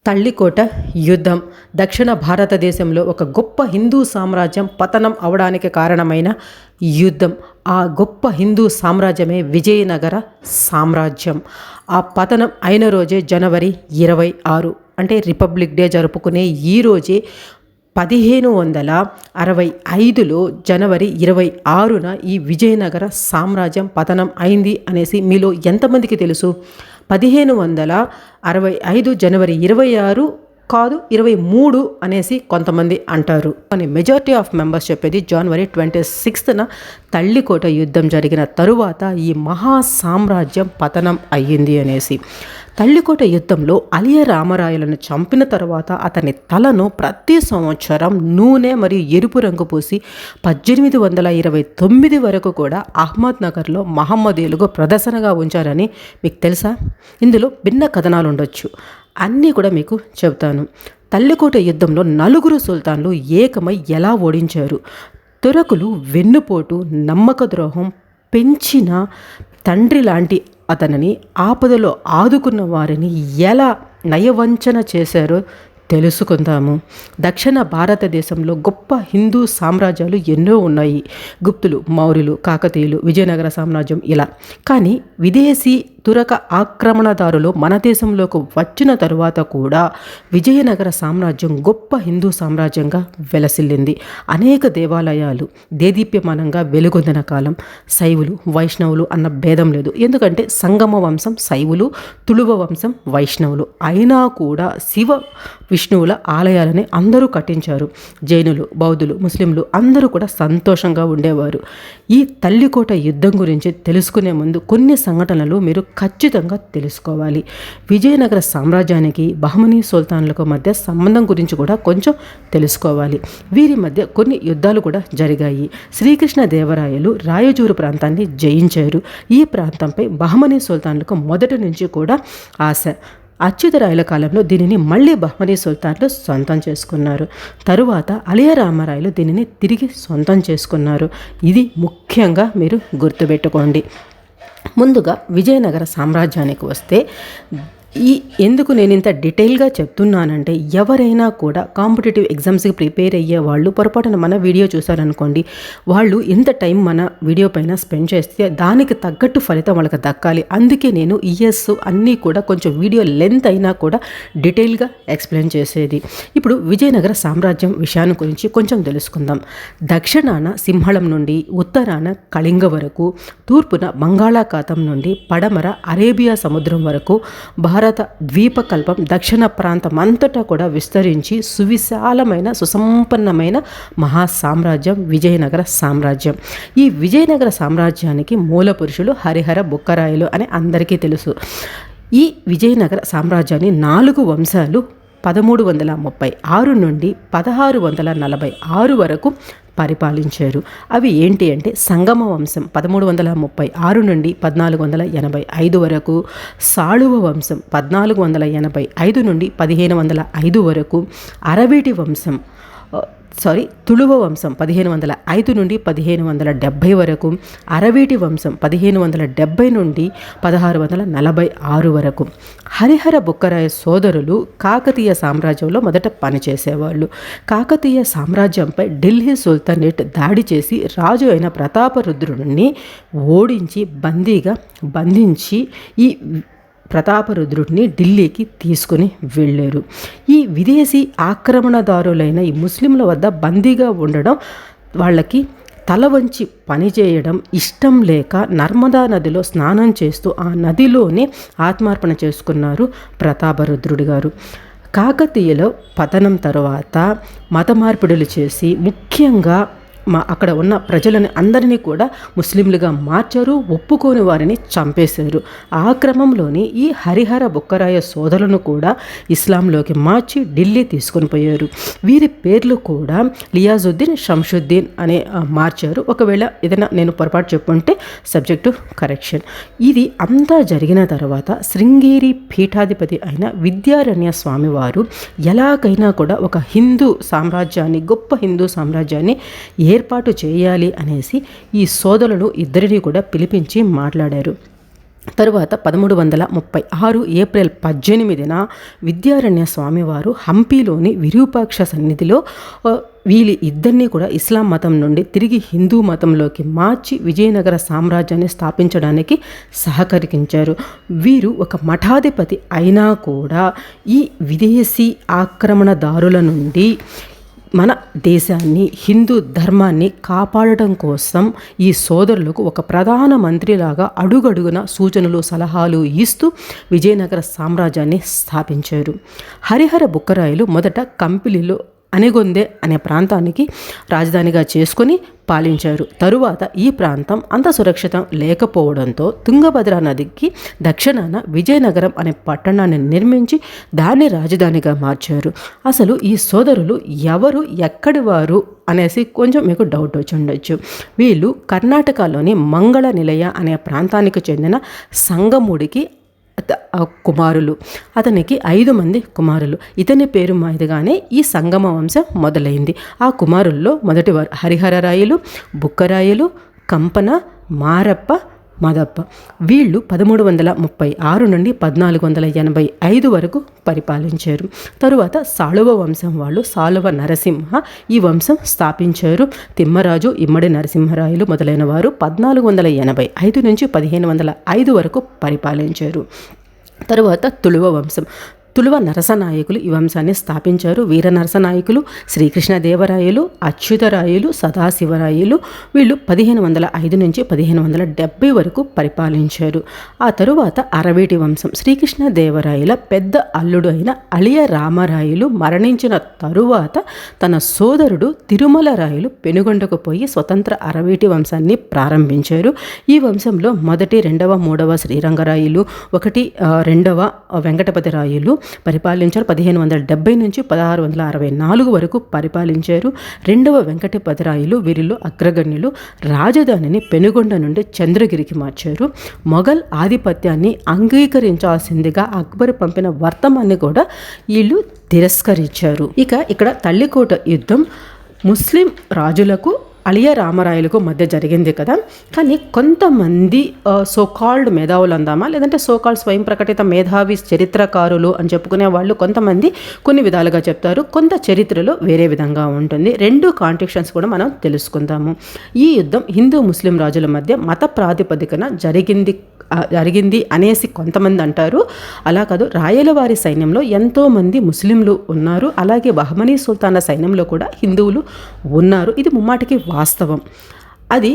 తల్లికోట యుద్ధం దక్షిణ భారతదేశంలో ఒక గొప్ప హిందూ సామ్రాజ్యం పతనం అవడానికి కారణమైన యుద్ధం. ఆ గొప్ప హిందూ సామ్రాజ్యమే విజయనగర సామ్రాజ్యం. ఆ పతనం అయిన రోజే జనవరి 26 అంటే రిపబ్లిక్ డే జరుపుకునే ఈ రోజే 1565లో జనవరి 26న ఈ విజయనగర సామ్రాజ్యం పతనం అయింది అనేసి మీలో ఎంతమందికి తెలుసు? 1565 జనవరి 26 కాదు 23 అనేసి కొంతమంది అంటారు. కానీ మెజారిటీ ఆఫ్ మెంబర్స్ చెప్పేది జనవరి 26న తల్లికోట యుద్ధం జరిగిన తరువాత ఈ మహా సామ్రాజ్యం పతనం అయ్యింది అనేసి. తల్లికోట యుద్ధంలో అలియ రామరాయలను చంపిన తర్వాత అతని తలను ప్రతి సంవత్సరం నూనె మరియు ఎరుపు రంగు పూసి 1829 వరకు కూడా అహ్మద్ నగర్లో మహమ్మదీయులకు ప్రదర్శనగా ఉంచారని మీకు తెలుసా? ఇందులో భిన్న కథనాలు ఉండొచ్చు, అన్నీ కూడా మీకు చెబుతాను. తల్లికోట యుద్ధంలో 4 సుల్తాన్లు ఏకమై ఎలా ఓడించారు, తురకులు వెన్నుపోటు, నమ్మక ద్రోహం, పెంచిన తండ్రి లాంటి అతనిని ఆపదలో ఆదుకున్న వారిని ఎలా నయవంచన చేశారో తెలుసుకుందాము. దక్షిణ భారతదేశంలో గొప్ప హిందూ సామ్రాజ్యాలు ఎన్నో ఉన్నాయి. గుప్తులు, మౌర్యులు, కాకతీయులు, విజయనగర సామ్రాజ్యం ఇలా. కానీ విదేశీ తురక ఆక్రమణదారులు మన దేశంలోకి వచ్చిన తరువాత కూడా విజయనగర సామ్రాజ్యం గొప్ప హిందూ సామ్రాజ్యంగా వెలసిల్లింది. అనేక దేవాలయాలు దేదీప్యమానంగా వెలుగొందిన కాలం. శైవులు, వైష్ణవులు అన్న భేదం లేదు. ఎందుకంటే సంగమ వంశం శైవులు, తుళువ వంశం వైష్ణవులు. అయినా కూడా శివ విష్ణువుల ఆలయాలని అందరూ కట్టించారు. జైనులు, బౌద్ధులు, ముస్లింలు అందరూ కూడా సంతోషంగా ఉండేవారు. ఈ తల్లికోట యుద్ధం గురించి తెలుసుకునే ముందు కొన్ని సంఘటనలు మీరు ఖచ్చితంగా తెలుసుకోవాలి. విజయనగర సామ్రాజ్యానికి బహమనీ సుల్తాన్లకు మధ్య సంబంధం గురించి కూడా కొంచెం తెలుసుకోవాలి. వీరి మధ్య కొన్ని యుద్ధాలు కూడా జరిగాయి. శ్రీకృష్ణ దేవరాయలు రాయచూరు ప్రాంతాన్ని జయించారు. ఈ ప్రాంతంపై బహమనీ సుల్తాన్లకు మొదటి నుంచి కూడా ఆశ. అచ్యుతరాయల కాలంలో దీనిని మళ్ళీ బహమనీ సుల్తాన్లు సొంతం చేసుకున్నారు. తరువాత అలియ రామరాయలు దీనిని తిరిగి సొంతం చేసుకున్నారు. ఇది ముఖ్యంగా మీరు గుర్తుపెట్టుకోండి. ముందుగా విజయనగర సామ్రాజ్యానికి వస్తే ఎందుకు నేను ఇంత డీటెయిల్గా చెప్తున్నానంటే ఎవరైనా కూడా కాంపిటేటివ్ ఎగ్జామ్స్కి ప్రిపేర్ అయ్యే వాళ్ళు పొరపాటున మన వీడియో చూసారనుకోండి, వాళ్ళు ఇంత టైం మన వీడియో పైన స్పెండ్ చేస్తే దానికి తగ్గట్టు ఫలితం వాళ్ళకి దక్కాలి. అందుకే నేను ఇయర్స్ అన్నీ కూడా కొంచెం వీడియో లెంత్ అయినా కూడా డీటెయిల్గా ఎక్స్ప్లెయిన్ చేసేది. ఇప్పుడు విజయనగర సామ్రాజ్యం విషయాన్ని గురించి కొంచెం తెలుసుకుందాం. దక్షిణాన సింహళం నుండి ఉత్తరాన కళింగ వరకు, తూర్పున బంగాళాఖాతం నుండి పడమర అరేబియా సముద్రం వరకు భారత ద్వీపకల్పం దక్షిణ ప్రాంతం అంతటా కూడా విస్తరించి సువిశాలమైన సుసంపన్నమైన మహా సామ్రాజ్యం విజయనగర సామ్రాజ్యం. ఈ విజయనగర సామ్రాజ్యానికి మూల పురుషులు హరిహర బుక్కరాయలు అని అందరికీ తెలుసు. ఈ విజయనగర సామ్రాజ్యాన్ని 4 వంశాలు 1336 నుండి 1646 వరకు పరిపాలించారు. అవి ఏంటి అంటే సంగమ వంశం 1336 నుండి 1485 వరకు, సాళువ వంశం 1485 నుండి 1505 వరకు, తుళువ వంశం 1505 నుండి 1570 వరకు, అరవీటి వంశం 1570 నుండి 1646 వరకు. హరిహర బుక్కరాయ సోదరులు కాకతీయ సామ్రాజ్యంలో మొదట పనిచేసేవాళ్ళు. కాకతీయ సామ్రాజ్యంపై ఢిల్లీ సుల్తానేట్ దాడి చేసి రాజు అయిన ప్రతాపరుద్రుడిని ఓడించి బంధించి ఈ ప్రతాపరుద్రుడిని ఢిల్లీకి తీసుకుని వెళ్ళారు. ఈ విదేశీ ఆక్రమణదారులైన ఈ ముస్లింల వద్ద బందీగా ఉండడం, వాళ్ళకి తల వంచి పనిచేయడం ఇష్టం లేక నర్మదా నదిలో స్నానం చేస్తూ ఆ నదిలోనే ఆత్మార్పణ చేసుకున్నారు ప్రతాపరుద్రుడి గారు. కాకతీయుల పతనం తర్వాత మత మార్పిడులు చేసి ముఖ్యంగా అక్కడ ఉన్న ప్రజలని అందరినీ కూడా ముస్లింలుగా మార్చారు. ఒప్పుకోని వారిని చంపేశారు. ఆ క్రమంలోని ఈ హరిహర బుక్కరాయ సోదరులను కూడా ఇస్లాంలోకి మార్చి ఢిల్లీ తీసుకొని పోయారు. వీరి పేర్లు కూడా లియాజుద్దీన్, షంషుద్దీన్ అనే మార్చారు. ఒకవేళ ఏదైనా నేను పొరపాటు చెప్పుంటే సబ్జెక్టు కరెక్షన్. ఇది అంతా జరిగిన తర్వాత శృంగేరి పీఠాధిపతి అయిన విద్యారణ్య స్వామి వారు ఎలాగైనా కూడా ఒక హిందూ సామ్రాజ్యాన్ని, గొప్ప హిందూ సామ్రాజ్యాన్ని ఏర్పాటు చేయాలి అనేసి ఈ సోదరులు ఇద్దరిని కూడా పిలిపించి మాట్లాడారు. తరువాత 1336 ఏప్రిల్ 18న విద్యారణ్య స్వామివారు హంపీలోని విరూపాక్ష సన్నిధిలో వీళ్ళ ఇద్దరినీ కూడా ఇస్లాం మతం నుండి తిరిగి హిందూ మతంలోకి మార్చి విజయనగర సామ్రాజ్యాన్ని స్థాపించడానికి సహకరించారు. వీరు ఒక మఠాధిపతి అయినా కూడా ఈ విదేశీ ఆక్రమణదారుల నుండి మన దేశాన్ని, హిందూ ధర్మాన్ని కాపాడటం కోసం ఈ సోదరులకు ఒక ప్రధాన మంత్రిలాగా అడుగడుగున సూచనలు, సలహాలు ఇస్తూ విజయనగర సామ్రాజ్యాన్ని స్థాపించారు. హరిహర బుక్కరాయలు మొదట కంపిలిలో అనెగొందే అనే ప్రాంతానికి రాజధానిగా చేసుకొని పాలించారు. తరువాత ఈ ప్రాంతం అంత సురక్షితం లేకపోవడంతో తుంగభద్ర నదికి దక్షిణాన విజయనగరం అనే పట్టణాన్ని నిర్మించి దాన్ని రాజధానిగా మార్చారు. అసలు ఈ సోదరులు ఎవరు, ఎక్కడి వారు అనేసి కొంచెం మీకు డౌట్ వచ్చి ఉండొచ్చు. వీళ్ళు కర్ణాటకలోని మంగళ నిలయ అనే ప్రాంతానికి చెందిన సంగముడికి కుమారులు. అతనికి 5 మంది కుమారులు. ఇతని పేరు మీదుగానే ఈ సంగమ వంశం మొదలైంది. ఆ కుమారుల్లో మొదటివారు హరిహరరాయలు, బుక్కరాయలు, కంపన, మారప్ప, మదప్ప. వీళ్ళు 1336 నుండి 1485 వరకు పరిపాలించారు. తరువాత సాళువ వంశం వాళ్ళు సాళువ నరసింహ ఈ వంశం స్థాపించారు. తిమ్మరాజు, ఇమ్మడి నరసింహరాయలు మొదలైన వారు 1485 నుంచి 1505 వరకు పరిపాలించారు. తరువాత తుళువ వంశం, తుళువ నరసనాయకులు ఈ వంశాన్ని స్థాపించారు. వీర నరసనాయకులు, శ్రీకృష్ణదేవరాయలు, అచ్యుతరాయలు, సదాశివరాయలు వీళ్ళు 1505 నుంచి 1570 వరకు పరిపాలించారు. ఆ తరువాత అరవేటి వంశం, శ్రీకృష్ణదేవరాయల పెద్ద అల్లుడు అయిన అళియ రామరాయలు మరణించిన తరువాత తన సోదరుడు తిరుమలరాయలు పెనుగొండకు పోయి స్వతంత్ర అరవేటి వంశాన్ని ప్రారంభించారు. ఈ వంశంలో మొదటి, 2వ, 3వ శ్రీరంగరాయలు, 1, 2వ వెంకటపతి రాయలు పరిపాలించారు. 1570 నుంచి 1664 వరకు పరిపాలించారు. 2వ వెంకటపతిరాయలు వీరిలో అగ్రగణ్యులు. రాజధానిని పెనుగొండ నుండి చంద్రగిరికి మార్చారు. మొఘల్ ఆధిపత్యాన్ని అంగీకరించాల్సిందిగా అక్బర్ పంపిన వర్తమాన్ని కూడా వీళ్ళు తిరస్కరించారు. ఇక్కడ తల్లికోట యుద్ధం ముస్లిం రాజులకు అళియ రామరాయలకు మధ్య జరిగింది కదా. కానీ కొంతమంది సోకాల్డ్ మేధావులు అందామా, లేదంటే సోకాల్డ్ స్వయం ప్రకటిత మేధావి చరిత్రకారులు అని చెప్పుకునే వాళ్ళు కొంతమంది కొన్ని విధాలుగా చెప్తారు. కొంత చరిత్రలో వేరే విధంగా ఉంటుంది. 2 కాంటెక్స్ట్స్ కూడా మనం తెలుసుకుందాము. ఈ యుద్ధం హిందూ ముస్లిం రాజుల మధ్య మత ప్రాతిపదికన జరిగింది అనేసి కొంతమంది అంటారు. అలా కాదు, రాయలవారి సైన్యంలో ఎంతోమంది ముస్లింలు ఉన్నారు. అలాగే బహమనీ సుల్తానా సైన్యంలో కూడా హిందువులు ఉన్నారు. ఇది ముమ్మాటికి వాస్తవం. అది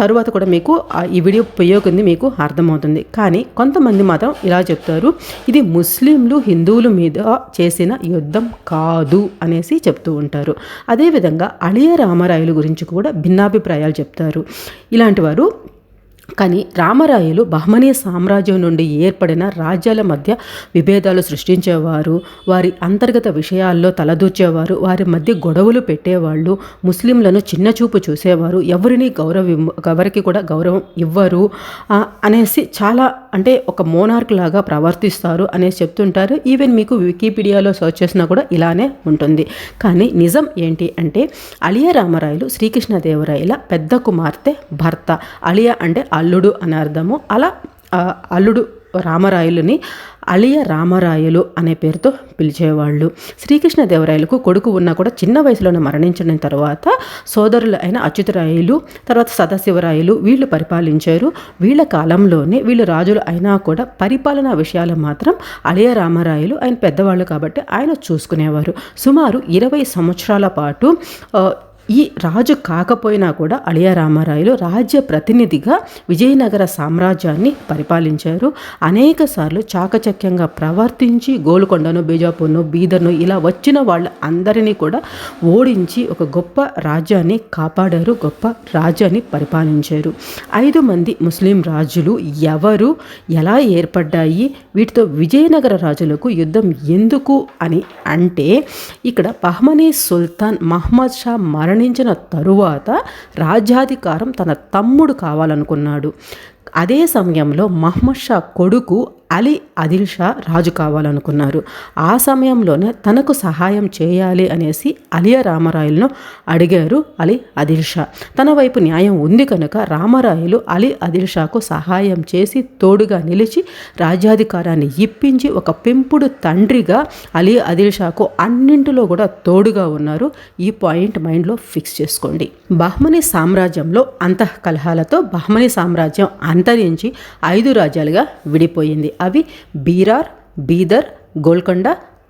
తరువాత కూడా మీకు ఈ వీడియో ఉపయోగింది మీకు అర్థమవుతుంది. కానీ కొంతమంది మాత్రం ఇలా చెప్తారు, ఇది ముస్లింలు హిందువుల మీద చేసిన యుద్ధం కాదు అనేసి చెప్తూ ఉంటారు. అదేవిధంగా అళియ రామరాయలు గురించి కూడా భిన్నాభిప్రాయాలు చెప్తారు ఇలాంటి వారు. కానీ రామరాయలు బహమనీ సామ్రాజ్యం నుండి ఏర్పడిన రాజ్యాల మధ్య విభేదాలు సృష్టించేవారు, వారి అంతర్గత విషయాల్లో తలదూర్చేవారు, వారి మధ్య గొడవలు పెట్టేవాళ్ళు, ముస్లింలను చిన్నచూపు చూసేవారు, ఎవరికి కూడా గౌరవం ఇవ్వరు అనేసి చాలా ఒక మోనార్క్ లాగా ప్రవర్తిస్తారు అనేసి చెప్తుంటారు. ఈవెన్ మీకు వికీపీడియాలో సర్చ్ చేసినా కూడా ఇలానే ఉంటుంది. కానీ నిజం ఏంటి అంటే అళియ రామరాయలు శ్రీకృష్ణదేవరాయల పెద్ద కుమార్తె భర్త. అళియ అంటే అల్లుడు అని అర్థము. అలా అల్లుడు రామరాయలుని అళియ రామరాయలు అనే పేరుతో పిలిచేవాళ్ళు. శ్రీకృష్ణదేవరాయలకు కొడుకు ఉన్నా కూడా చిన్న వయసులోనే మరణించిన తర్వాత సోదరులు అయిన అచ్యుతరాయలు, తర్వాత సదాశివరాయలు వీళ్ళు పరిపాలించారు. వీళ్ళ కాలంలోనే వీళ్ళు రాజులు అయినా కూడా పరిపాలనా విషయాలు మాత్రం అళియ రామరాయలు ఆయన పెద్దవాళ్ళు కాబట్టి ఆయన చూసుకునేవారు. సుమారు 20 సంవత్సరాల పాటు ఈ రాజు కాకపోయినా కూడా అళియ రామరాయలు రాజ్య ప్రతినిధిగా విజయనగర సామ్రాజ్యాన్ని పరిపాలించారు. అనేక సార్లు చాకచక్యంగా ప్రవర్తించి గోల్కొండను, బీజాపూర్ను, బీదర్ను ఇలా వచ్చిన వాళ్ళ అందరినీ కూడా ఓడించి ఒక గొప్ప రాజ్యాన్ని కాపాడారు, గొప్ప రాజ్యాన్ని పరిపాలించారు. 5 మంది ముస్లిం రాజులు ఎవరు, ఎలా ఏర్పడ్డాయి, వీటితో విజయనగర రాజులకు యుద్ధం ఎందుకు అని అంటే ఇక్కడ బహమనీ సుల్తాన్ మహమ్మద్ షా మరణించిన తరువాత రాజ్యాధికారం తన తమ్ముడు కావాలనుకున్నాడు. అదే సమయంలో మహమ్మద్ షా కొడుకు అలీ ఆదిల్ షా రాజు కావాలనుకున్నారు. ఆ సమయంలోనే తనకు సహాయం చేయాలి అనేసి అలియా రామరాయలను అడిగారు అలీ ఆదిల్ షా. తన వైపు న్యాయం ఉంది కనుక రామరాయలు అలీ ఆదిల్ షాకు సహాయం చేసి తోడుగా నిలిచి రాజ్యాధికారాన్ని ఇప్పించి ఒక పెంపుడు తండ్రిగా అలీ ఆదిల్ షాకు అన్నింటిలో కూడా తోడుగా ఉన్నారు. ఈ పాయింట్ మైండ్లో ఫిక్స్ చేసుకోండి. బహ్మనీ సామ్రాజ్యంలో అంతఃకలహాలతో బహ్మనీ సామ్రాజ్యం అంతరించి 5 రాజ్యాలుగా విడిపోయింది. అవి బీరార్, బీదర్, గోల్కొండ,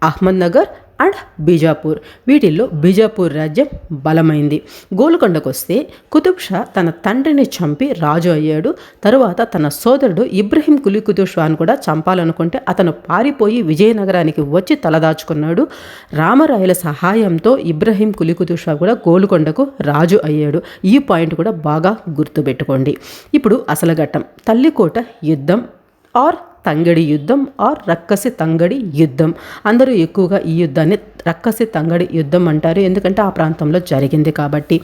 అహ్మద్నగర్ అండ్ బీజాపూర్. వీటిల్లో బీజాపూర్ రాజ్యం బలమైంది. గోల్కొండకు వస్తే కుతుబ్ షా తన తండ్రిని చంపి రాజు అయ్యాడు. తరువాత తన సోదరుడు ఇబ్రహీం కులీ కుతుబ్ షాను కూడా చంపాలనుకుంటే అతను పారిపోయి విజయనగరానికి వచ్చి తలదాచుకున్నాడు. రామరాయల సహాయంతో ఇబ్రహీం కులీ కుతుబ్ షా కూడా గోల్కొండకు రాజు అయ్యాడు. ఈ పాయింట్ కూడా బాగా గుర్తుపెట్టుకోండి. ఇప్పుడు అసలు ఘట్టం తల్లికోట యుద్ధం ఆర్ తంగడి యుద్ధం ఆర్ రక్కసి తంగడి యుద్ధం. అందరూ ఎక్కువగా ఈ యుద్ధాన్ని రక్కసి తంగడి యుద్ధం అంటారు, ఎందుకంటే ఆ ప్రాంతంలో జరిగింది కాబట్టి.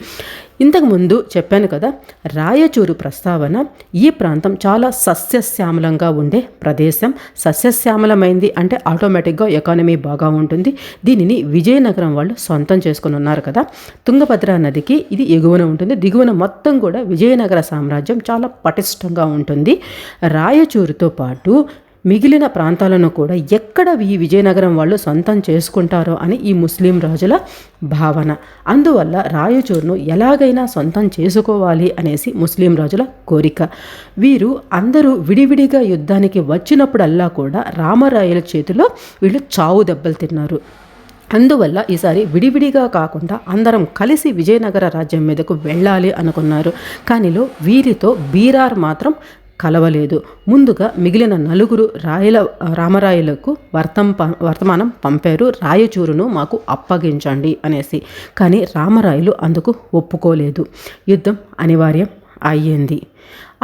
ఇంతకుముందు చెప్పాను కదా, రాయచూరు ప్రస్తావన. ఈ ప్రాంతం చాలా సస్యశ్యామలంగా ఉండే ప్రదేశం. సస్యశ్యామలమైంది అంటే ఆటోమేటిక్గా ఎకానమీ బాగా ఉంటుంది. దీనిని విజయనగరం వాళ్ళు సొంతం చేసుకుని ఉన్నారు కదా. తుంగభద్ర నదికి ఇది ఎగువన ఉంటుంది, దిగువన మొత్తం కూడా విజయనగర సామ్రాజ్యం చాలా పటిష్టంగా ఉంటుంది. రాయచూరుతో పాటు మిగిలిన ప్రాంతాలను కూడా ఎక్కడ ఈ విజయనగరం వాళ్ళు సొంతం చేసుకుంటారో అని ఈ ముస్లిం రాజుల భావన. అందువల్ల రాయచూరును ఎలాగైనా సొంతం చేసుకోవాలి అనేసి ముస్లిం రాజుల కోరిక. వీరు అందరూ విడివిడిగా యుద్ధానికి వచ్చినప్పుడల్లా కూడా రామరాయల చేతిలో వీళ్ళు చావు దెబ్బలు తిన్నారు. అందువల్ల ఈసారి విడివిడిగా కాకుండా అందరం కలిసి విజయనగర రాజ్యం మీదకు వెళ్ళాలి అనుకున్నారు. కానీలో వీరితో బీరార్ మాత్రం కలవలేదు. ముందుగా మిగిలిన 4 రామరాయలకు వర్తమానం పంపారు, రాయచూరును మాకు అప్పగించండి అనేసి. కానీ రామరాయలు అందుకు ఒప్పుకోలేదు. యుద్ధం అనివార్యం అయ్యింది.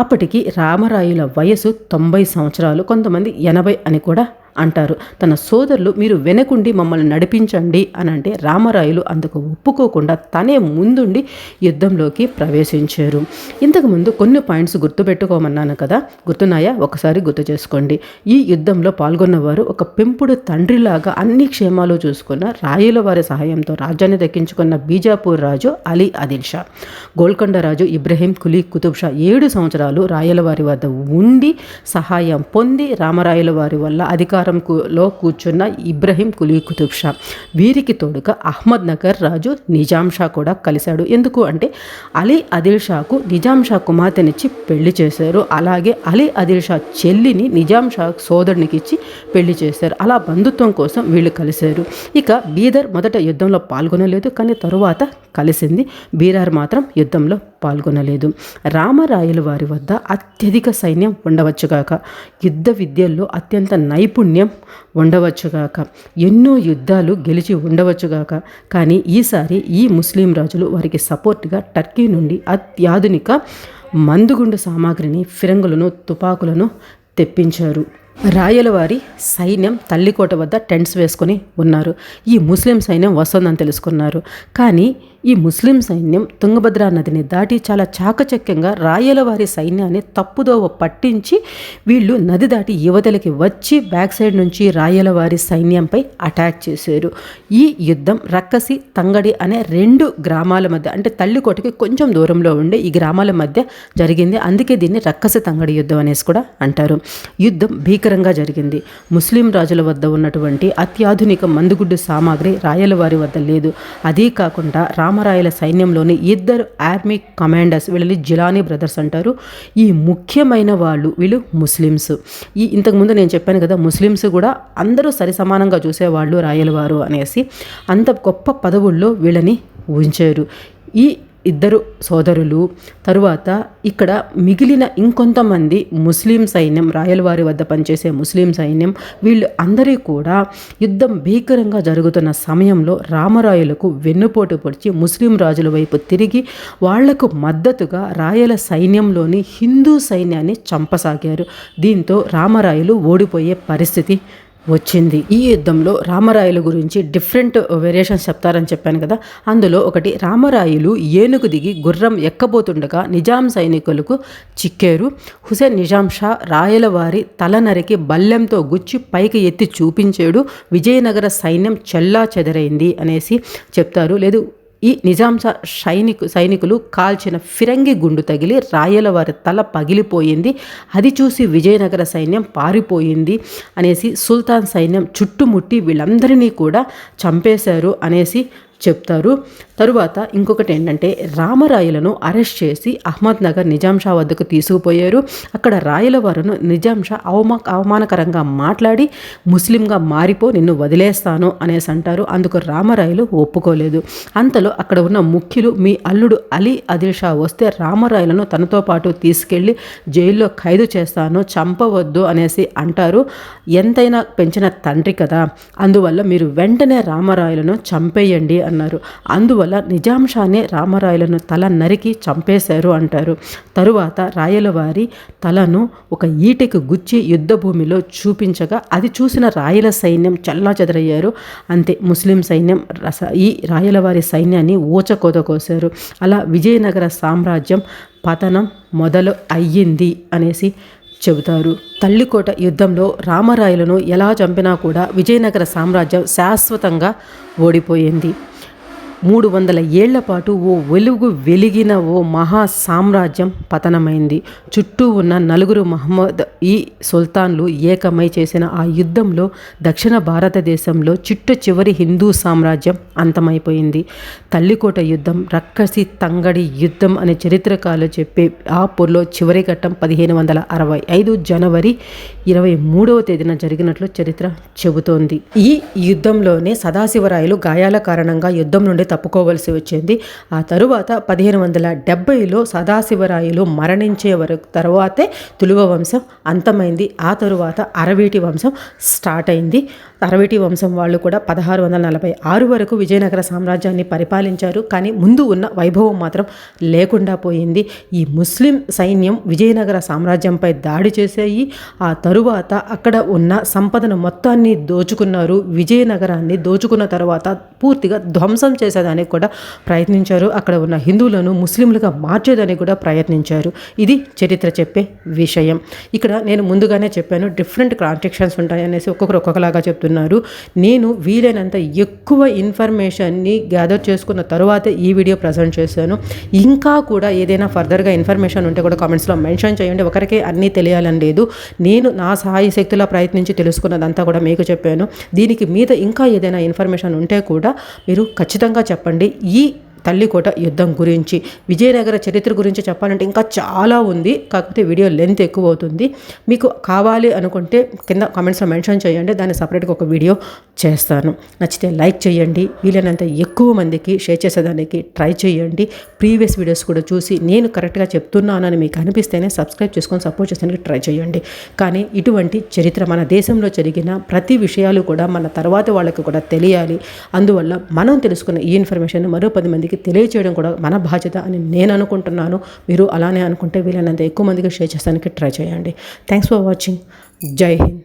అప్పటికి రామరాయల వయసు 90 సంవత్సరాలు, కొంతమంది 80 అని కూడా అంటారు. తన సోదరులు మీరు వెనకుండి మమ్మల్ని నడిపించండి అని అంటే రామరాయలు అందుకు ఒప్పుకోకుండా తనే ముందుండి యుద్ధంలోకి ప్రవేశించారు. ఇంతకుముందు కొన్ని పాయింట్స్ గుర్తుపెట్టుకోమన్నాను కదా, గుర్తున్నాయా? ఒకసారి గుర్తు చేసుకోండి. ఈ యుద్ధంలో పాల్గొన్నవారు ఒక పెంపుడు తండ్రిలాగా అన్ని క్షేమాలు చూసుకున్న రాయల వారి సహాయంతో రాజ్యాన్ని దక్కించుకున్న బీజాపూర్ రాజు అలీ ఆదిల్ షా, గోల్కొండ రాజు ఇబ్రహీం కులీ కుతుబ్ షా 7 సంవత్సరాలు రాయల వారి వద్ద ఉండి సహాయం పొంది రామరాయల వారి వల్ల అధికారంలో కూర్చున్న ఇబ్రహీం కులీ కుతుబ్ షా, వీరికి తోడుగా అహ్మద్నగర్ రాజు నిజాం షా కూడా కలిశాడు. ఎందుకు అంటే అలీ ఆదిల్ షాకు నిజాం షా కుమార్తెనిచ్చి పెళ్లి చేశారు. అలాగే అలీ ఆదిల్ షా చెల్లిని నిజాం షా సోదరునికి ఇచ్చి పెళ్లి చేశారు. అలా బంధుత్వం కోసం వీళ్ళు కలిశారు. ఇక బీదర్ మొదట యుద్ధంలో పాల్గొనలేదు, కానీ తరువాత కలిసింది. బీరార్ మాత్రం యుద్ధంలో పాల్గొనలేదు. రామరాయల వారి వద్ద అత్యధిక సైన్యం ఉండవచ్చుగాక, యుద్ధ విద్యల్లో అత్యంత నైపుణ్యం ఉండవచ్చుగాక, ఎన్నో యుద్ధాలు గెలిచి ఉండవచ్చుగాక. కానీ ఈసారి ఈ ముస్లిం రాజులు వారికి సపోర్ట్గా టర్కీ నుండి అత్యాధునిక మందుగుండు సామాగ్రిని, ఫిరంగులను, తుపాకులను తెప్పించారు. రాయలవారి సైన్యం తల్లికోట వద్ద టెంట్స్ వేసుకొని ఉన్నారు. ఈ ముస్లిం సైన్యం వస్తుందని తెలుసుకున్నారు. కానీ ఈ ముస్లిం సైన్యం తుంగభద్రా నదిని దాటి చాలా చాకచక్యంగా రాయలవారి సైన్యాన్ని తప్పుదోవ పట్టించి వీళ్ళు నది దాటి యువతలకి వచ్చి బ్యాక్ సైడ్ నుంచి రాయలవారి సైన్యంపై అటాక్ చేశారు. ఈ యుద్ధం రక్కసి తంగడి అనే 2 గ్రామాల మధ్య, అంటే తల్లికోటకి కొంచెం దూరంలో ఉండే ఈ గ్రామాల మధ్య జరిగింది. అందుకే దీన్ని రక్కసి తంగడి యుద్ధం అనేసి కూడా అంటారు. యుద్ధం భీకరంగా జరిగింది. ముస్లిం రాజుల వద్ద ఉన్నటువంటి అత్యాధునిక మందుగుడ్డు సామాగ్రి రాయలవారి వద్ద లేదు. అదీ కాకుండా రామరాయల సైన్యంలోని 2 ఆర్మీ కమాండర్స్, వీళ్ళని జిలానీ బ్రదర్స్ అంటారు. ఈ ముఖ్యమైన వాళ్ళు వీళ్ళు ముస్లిమ్స్. ఇంతకుముందు నేను చెప్పాను కదా, ముస్లిమ్స్ కూడా అందరూ సరిసమానంగా చూసేవాళ్ళు రాయలవారు అనేసి. అంత గొప్ప పదవుల్లో వీళ్ళని ఉంచారు. ఈ 2 సోదరులు, తరువాత ఇక్కడ మిగిలిన ఇంకొంతమంది ముస్లిం సైన్యం, రాయలవారి వద్ద పనిచేసే ముస్లిం సైన్యం, వీళ్ళు అందరూ కూడా యుద్ధం భీకరంగా జరుగుతున్న సమయంలో రామరాయలకు వెన్నుపోటు పొడిచి ముస్లిం రాజుల వైపు తిరిగి వాళ్లకు మద్దతుగా రాయల సైన్యంలోని హిందూ సైన్యాన్ని చంపసాగారు. దీంతో రామరాయలు ఓడిపోయే పరిస్థితి వచ్చింది. ఈ యుద్ధంలో రామరాయల గురించి డిఫరెంట్ వేరియేషన్స్ చెప్తారని చెప్పాను కదా. అందులో ఒకటి, రామరాయలు ఏనుగు దిగి గుర్రం ఎక్కబోతుండగా నిజాం సైనికులకు చిక్కారు. హుసేన్ నిజాం షా రాయల వారి తల నరికి బల్లెంతో గుచ్చి పైకి ఎత్తి చూపించాడు. విజయనగర సైన్యం చెల్లా చెదరైంది అనేసి చెప్తారు. లేదు, ఈ నిజాం సైనికులు కాల్చిన ఫిరంగి గుండు తగిలి రాయల వారి తల పగిలిపోయింది. అది చూసి విజయనగర సైన్యం పారిపోయింది అనేసి, సుల్తాన్ సైన్యం చుట్టుముట్టి వీళ్ళందరినీ కూడా చంపేశారు అనేసి చెప్తారు. తరువాత ఇంకొకటి ఏంటంటే, రామరాయలను అరెస్ట్ చేసి అహ్మద్నగర్ నిజాం షా వద్దకు తీసుకుపోయారు. అక్కడ రాయల వారును నిజాం షా అవమానకరంగా మాట్లాడి, ముస్లింగా మారిపో, నిన్ను వదిలేస్తాను అనేసి అంటారు. అందుకు రామరాయలు ఒప్పుకోలేదు. అంతలో అక్కడ ఉన్న ముఖ్యులు, మీ అల్లుడు అలీ ఆదిల్ షా వస్తే రామరాయలను తనతో పాటు తీసుకెళ్ళి జైల్లో ఖైదు చేస్తాను, చంపవద్దు అనేసి అంటారు. ఎంతైనా పెంచిన తండ్రి కదా, అందువల్ల మీరు వెంటనే రామరాయలను చంపేయండి అన్నారు. అందువల్ల నిజాం షానే రామరాయలను తల నరికి చంపేశారు అంటారు. తరువాత రాయల వారి తలను ఒక ఈటెకు గుచ్చి యుద్ధ భూమిలో చూపించగా అది చూసిన రాయల సైన్యం చెల్లాచెదరయ్యారు. అంతే, ముస్లిం సైన్యం ఈ రాయల వారి సైన్యాన్ని ఊచకోత కోశారు. అలా విజయనగర సామ్రాజ్యం పతనం మొదలు అయ్యింది అనేసి చెబుతారు. తల్లికోట యుద్ధంలో రామరాయలను ఎలా చంపినా కూడా విజయనగర సామ్రాజ్యం శాశ్వతంగా ఓడిపోయింది. 300 ఏళ్ల పాటు వెలిగిన ఓ మహా సామ్రాజ్యం పతనమైంది. చుట్టూ ఉన్న 4 మహమ్మద్ ఈ సుల్తాన్లు ఏకమై చేసిన ఆ యుద్ధంలో దక్షిణ భారతదేశంలో చిట్ట చివరి హిందూ సామ్రాజ్యం అంతమైపోయింది. తల్లికోట యుద్ధం, రక్కసి తంగడి యుద్ధం అనే చరిత్రకారులు చెప్పే ఆ పోరులో చివరి ఘట్టం 1565 జనవరి 23వ తేదీన జరిగినట్లు చరిత్ర చెబుతోంది. ఈ యుద్ధంలోనే సదాశివరాయలు గాయాల కారణంగా యుద్ధం నుండి తప్పుకోవలసి వచ్చింది. ఆ తరువాత 1570లో సదాశివరాయలు మరణించే తర్వాతే తులువ వంశం అంతమైంది. ఆ తరువాత అరవీటి వంశం స్టార్ట్ అయింది. అరవీటి వంశం వాళ్ళు కూడా 1646 వరకు విజయనగర సామ్రాజ్యాన్ని పరిపాలించారు. కానీ ముందు ఉన్న వైభవం మాత్రం లేకుండా పోయింది. ఈ ముస్లిం సైన్యం విజయనగర సామ్రాజ్యంపై దాడి చేసాయి. ఆ తరువాత అక్కడ ఉన్న సంపదను మొత్తాన్ని దోచుకున్నారు. విజయనగరాన్ని దోచుకున్న తర్వాత పూర్తిగా ధ్వంసం చేసేదానికి కూడా ప్రయత్నించారు. అక్కడ ఉన్న హిందువులను ముస్లింలుగా మార్చేదానికి కూడా ప్రయత్నించారు. ఇది చరిత్ర చెప్పే విషయం. ఇక్కడ నేను ముందుగానే చెప్పాను, డిఫరెంట్ కాంట్రాడిక్షన్స్ ఉంటాయనేసి ఒక్కొక్కరు ఒక్కొక్కలాగా చెప్తున్నారు. నేను వీలైనంత ఎక్కువ ఇన్ఫర్మేషన్ని గ్యాదర్ చేసుకున్న తర్వాతే ఈ వీడియో ప్రజెంట్ చేశాను. ఇంకా కూడా ఏదైనా ఫర్దర్గా ఇన్ఫర్మేషన్ ఉంటే కూడా కామెంట్స్లో మెన్షన్ చేయండి. ఒకరికే అన్నీ తెలియాలని లేదు. నేను నా సహాయ శక్తులా ప్రయత్నించి తెలుసుకున్నదంతా కూడా మీకు చెప్పాను. దీనికి మీద ఇంకా ఏదైనా ఇన్ఫర్మేషన్ ఉంటే కూడా మీరు ఖచ్చితంగా చెప్పండి. ఈ తల్లికోట యుద్ధం గురించి, విజయనగర చరిత్ర గురించి చెప్పాలంటే ఇంకా చాలా ఉంది. కాకపోతే వీడియో లెంత్ ఎక్కువ అవుతుంది. మీకు కావాలి అనుకుంటే కింద కామెంట్స్లో మెన్షన్ చేయండి, దాన్ని సపరేట్గా ఒక వీడియో చేస్తాను. నచ్చితే లైక్ చేయండి, వీలైనంత ఎక్కువ మందికి షేర్ చేసేదానికి ట్రై చేయండి. ప్రీవియస్ వీడియోస్ కూడా చూసి నేను కరెక్ట్గా చెప్తున్నానని మీకు అనిపిస్తేనే సబ్స్క్రైబ్ చేసుకొని సపోర్ట్ చేసేందుకు ట్రై చేయండి. కానీ ఇటువంటి చరిత్ర, మన దేశంలో జరిగిన ప్రతి విషయాలు కూడా మన తర్వాత వాళ్ళకి కూడా తెలియాలి. అందువల్ల మనం తెలుసుకున్న ఈ ఇన్ఫర్మేషన్ మరో 10 మందికి తెలియచేయడం కూడా మన బాధ్యత అని నేను అనుకుంటున్నాను. మీరు అలానే అనుకుంటే వీలైనంత ఎక్కువ మందికి షేర్ చేసేందుకు ట్రై చేయండి. Thanks for watching. జై హింద్.